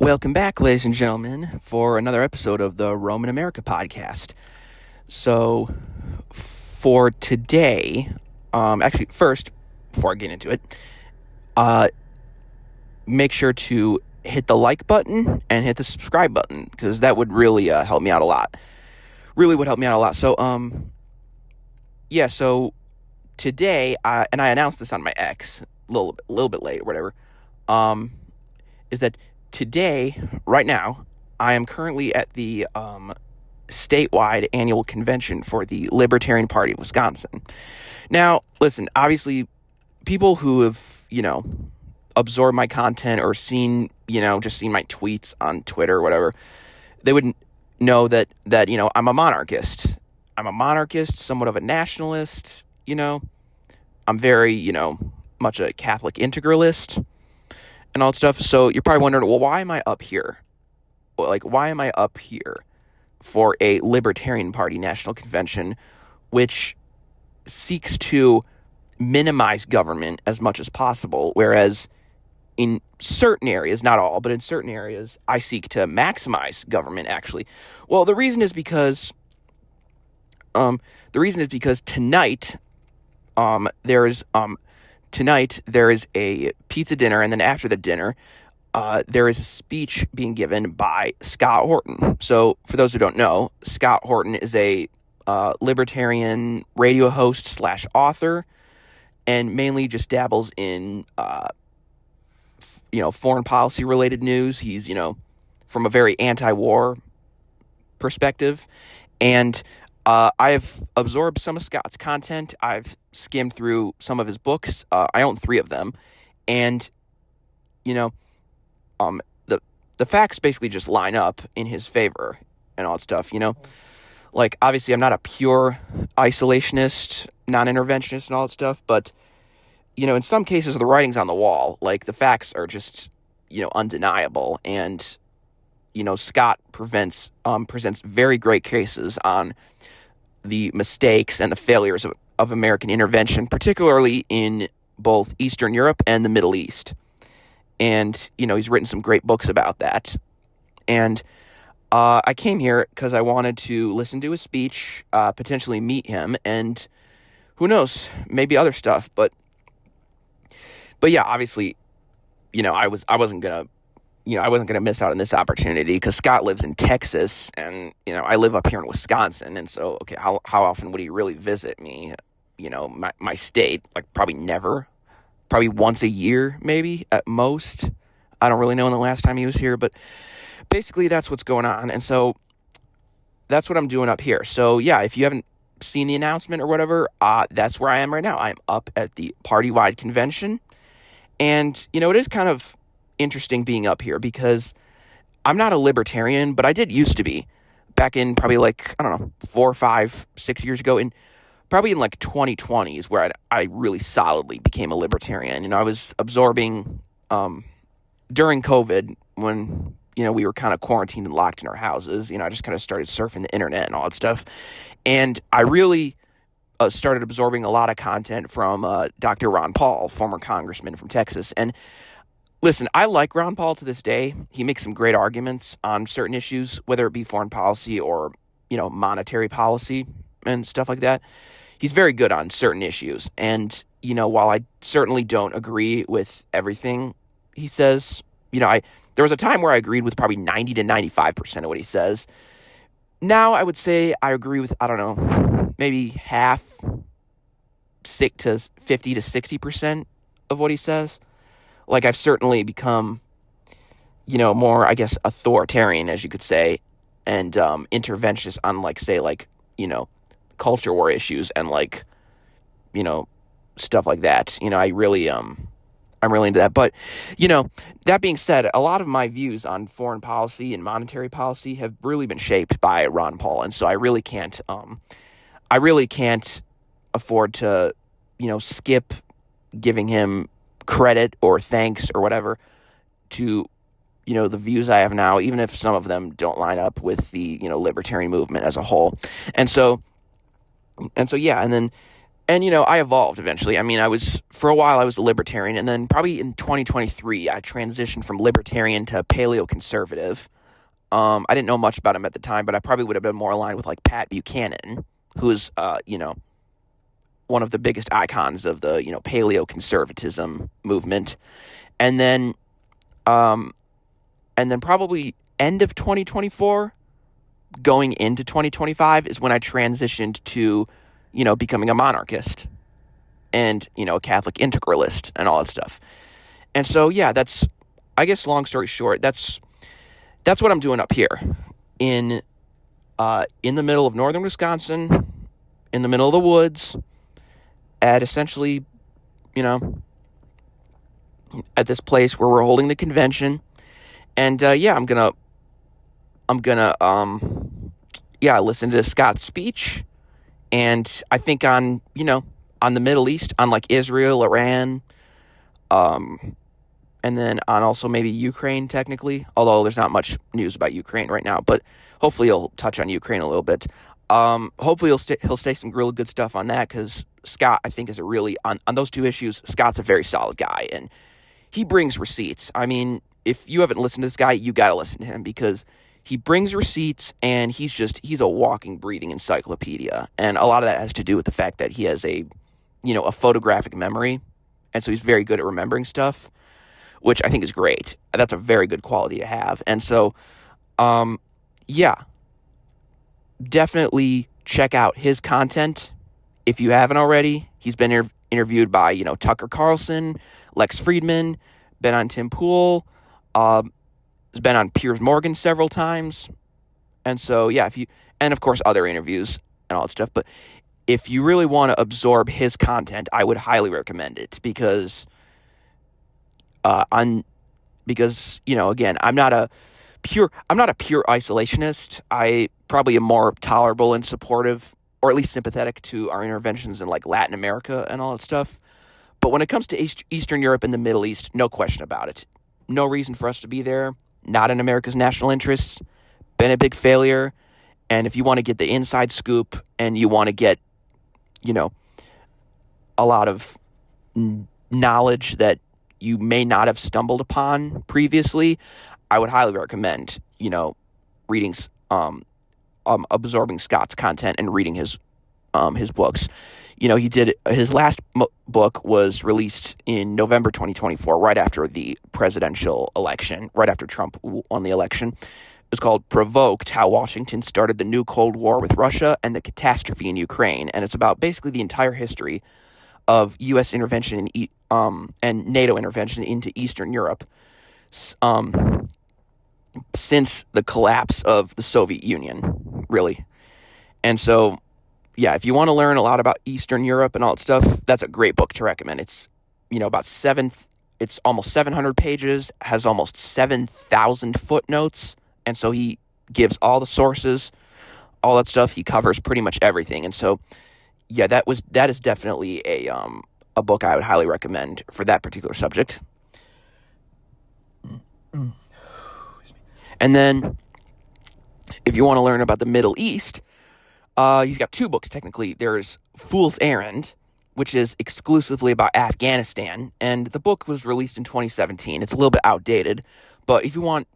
Welcome back, ladies and gentlemen, for another episode of the Roman America podcast. So, for today, actually, first, before I get into it, make sure to hit the like button and hit the subscribe button, because that would really help me out a lot. Really would help me out a lot. So, so today, and I announced this on my X a little bit late or whatever, is that today, right now, I am currently at the statewide annual convention for the Libertarian Party of Wisconsin. Now, listen, obviously, people who have, absorbed my content or seen my tweets on Twitter or whatever, they would know that I'm a monarchist. I'm a monarchist, somewhat of a nationalist, I'm very, much a Catholic integralist and all that stuff. So you're probably wondering, well, why am I up here? Why am I up here for a Libertarian Party national convention, which seeks to minimize government as much as possible, whereas in certain areas, not all, but in certain areas, I seek to maximize government, actually? Well, the reason is because tonight, there is a pizza dinner, and then after the dinner, there is a speech being given by Scott Horton. So, for those who don't know, Scott Horton is a libertarian radio host / author, and mainly just dabbles in foreign policy related news. He's from a very anti-war perspective, and I've absorbed some of Scott's content. I've skimmed through some of his books. I own 3 of them, and the facts basically just line up in his favor and all that stuff. Obviously, I'm not a pure isolationist, non-interventionist, and all that stuff, but in some cases, the writing's on the wall. The facts are just undeniable, and Scott presents very great cases on the mistakes and the failures of American intervention, particularly in both Eastern Europe and the Middle East. And, he's written some great books about that. And I came here because I wanted to listen to his speech, potentially meet him, and who knows, maybe other stuff. But yeah, obviously, I wasn't gonna miss out on this opportunity because Scott lives in Texas, and I live up here in Wisconsin, and so okay, how often would he really visit me? My state, probably never, probably once a year, maybe at most. I don't really know when the last time he was here, but basically that's what's going on, and so that's what I'm doing up here. So yeah, if you haven't seen the announcement or whatever, that's where I am right now. I'm up at the party-wide convention, and it is kind of interesting being up here because I'm not a libertarian, but I did used to be back in probably 4, 5, 6 years ago, and probably in 2020 is where I really solidly became a libertarian. I was absorbing during COVID when we were kind of quarantined and locked in our houses. I just kind of started surfing the internet and all that stuff, and I really started absorbing a lot of content from Dr. Ron Paul, former congressman from Texas. And listen, I like Ron Paul to this day. He makes some great arguments on certain issues, whether it be foreign policy or, monetary policy and stuff like that. He's very good on certain issues. And, while I certainly don't agree with everything he says, there was a time where I agreed with probably 90 to 95% of what he says. Now I would say I agree with, maybe half, 50 to 60% of what he says. I've certainly become, more, authoritarian, as you could say, and interventionist on, culture war issues and, stuff like that. I'm really into that. But, that being said, a lot of my views on foreign policy and monetary policy have really been shaped by Ron Paul. And so I really can't afford to, skip giving him credit or thanks or whatever to, the views I have now, even if some of them don't line up with the, libertarian movement as a whole. And so yeah. And And, I evolved eventually. I mean, for a while, I was a libertarian, and then probably in 2023, I transitioned from libertarian to paleoconservative. I didn't know much about him at the time, but I probably would have been more aligned with, like, Pat Buchanan, who is, one of the biggest icons of the, paleoconservatism movement. And then probably end of 2024, going into 2025 is when I transitioned to, becoming a monarchist and, a Catholic integralist and all that stuff. And so, yeah, that's, I guess, long story short, that's what I'm doing up here in the middle of northern Wisconsin, in the middle of the woods, at essentially, at this place where we're holding the convention. And, yeah, I'm gonna, listen to Scott's speech. And I think on the Middle East, on like Israel, Iran, and then on also maybe Ukraine technically, although there's not much news about Ukraine right now, but hopefully he'll touch on Ukraine a little bit. Hopefully he'll say some really good stuff on that, because Scott, I think, is a really, on those two issues, Scott's a very solid guy, and he brings receipts. I mean, if you haven't listened to this guy, you got to listen to him, because he brings receipts, and he's a walking, breathing encyclopedia. And a lot of that has to do with the fact that he has a photographic memory. And so he's very good at remembering stuff, which I think is great. That's a very good quality to have. And so, definitely check out his content if you haven't already. He's been interviewed by, Tucker Carlson, Lex Friedman, been on Tim Pool, has been on Piers Morgan several times. And so, yeah, and of course other interviews and all that stuff. But if you really want to absorb his content, I would highly recommend it, because, again, I'm not a pure isolationist. I probably am more tolerable and supportive, or at least sympathetic to our interventions in like Latin America and all that stuff. But when it comes to Eastern Europe and the Middle East, no question about it. No reason for us to be there. Not in America's national interests. Been a big failure. And if you want to get the inside scoop, and you want to get, a lot of knowledge that you may not have stumbled upon previously, I would highly recommend, reading, absorbing Scott's content and reading his books. He did, his last book was released in November 2024, right after the presidential election, right after Trump won the election. It was called Provoked: How Washington Started the New Cold War with Russia and the Catastrophe in Ukraine. And it's about basically the entire history of U.S. intervention and NATO intervention into Eastern Europe since the collapse of the Soviet Union, really. And so, yeah, if you want to learn a lot about Eastern Europe and all that stuff, that's a great book to recommend. It's, it's almost 700 pages, has almost 7,000 footnotes. And so he gives all the sources, all that stuff. He covers pretty much everything. And so, yeah, that is definitely a book I would highly recommend for that particular subject. And then, if you want to learn about the Middle East, he's got two books, technically. There's Fool's Errand, which is exclusively about Afghanistan, and the book was released in 2017. It's a little bit outdated, but if you want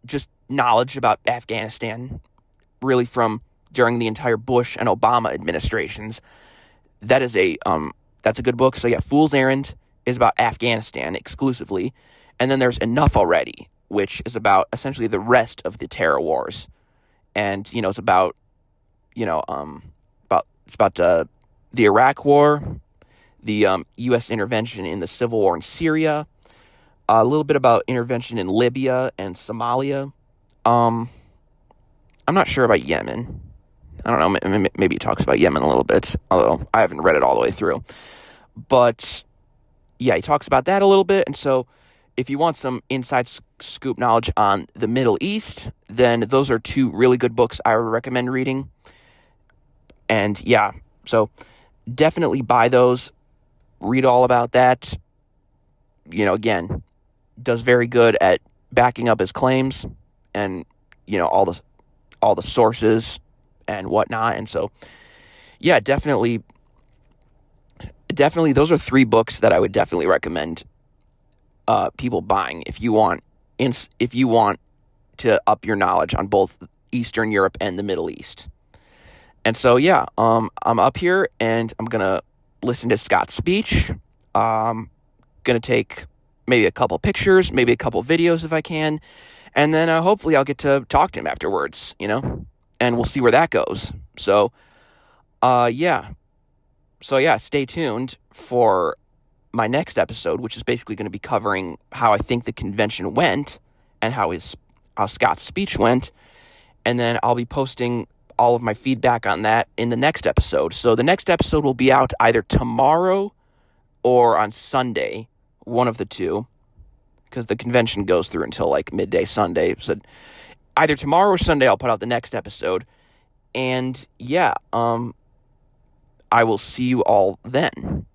just knowledge about Afghanistan, really from during the entire Bush and Obama administrations, that's a good book. So yeah, Fool's Errand is about Afghanistan exclusively, and then there's Enough Already, which is about essentially the rest of the terror wars, and it's about the Iraq War, the U.S. intervention in the civil war in Syria, a little bit about intervention in Libya and Somalia. I'm not sure about Yemen. I don't know, maybe he talks about Yemen a little bit, although I haven't read it all the way through. But, yeah, he talks about that a little bit, and so if you want some inside scoop knowledge on the Middle East, then those are two really good books I would recommend reading. And, yeah, so definitely buy those, read all about that. Again, does very good at backing up his claims and, all the sources and whatnot. And so, yeah, definitely definitely, those are 3 books that I would definitely recommend people buying if you want to up your knowledge on both Eastern Europe and the Middle East. And so, yeah, I'm up here and I'm going to listen to Scott's speech. Going to take maybe a couple pictures, maybe a couple videos if I can. And then hopefully I'll get to talk to him afterwards, and we'll see where that goes. So, yeah. So, yeah, stay tuned for my next episode, which is basically going to be covering how I think the convention went and how Scott's speech went. And then I'll be posting all of my feedback on that in the next episode. So the next episode will be out either tomorrow or on Sunday, one of the two, because the convention goes through until like midday Sunday. So either tomorrow or Sunday I'll put out the next episode. And yeah, I will see you all then.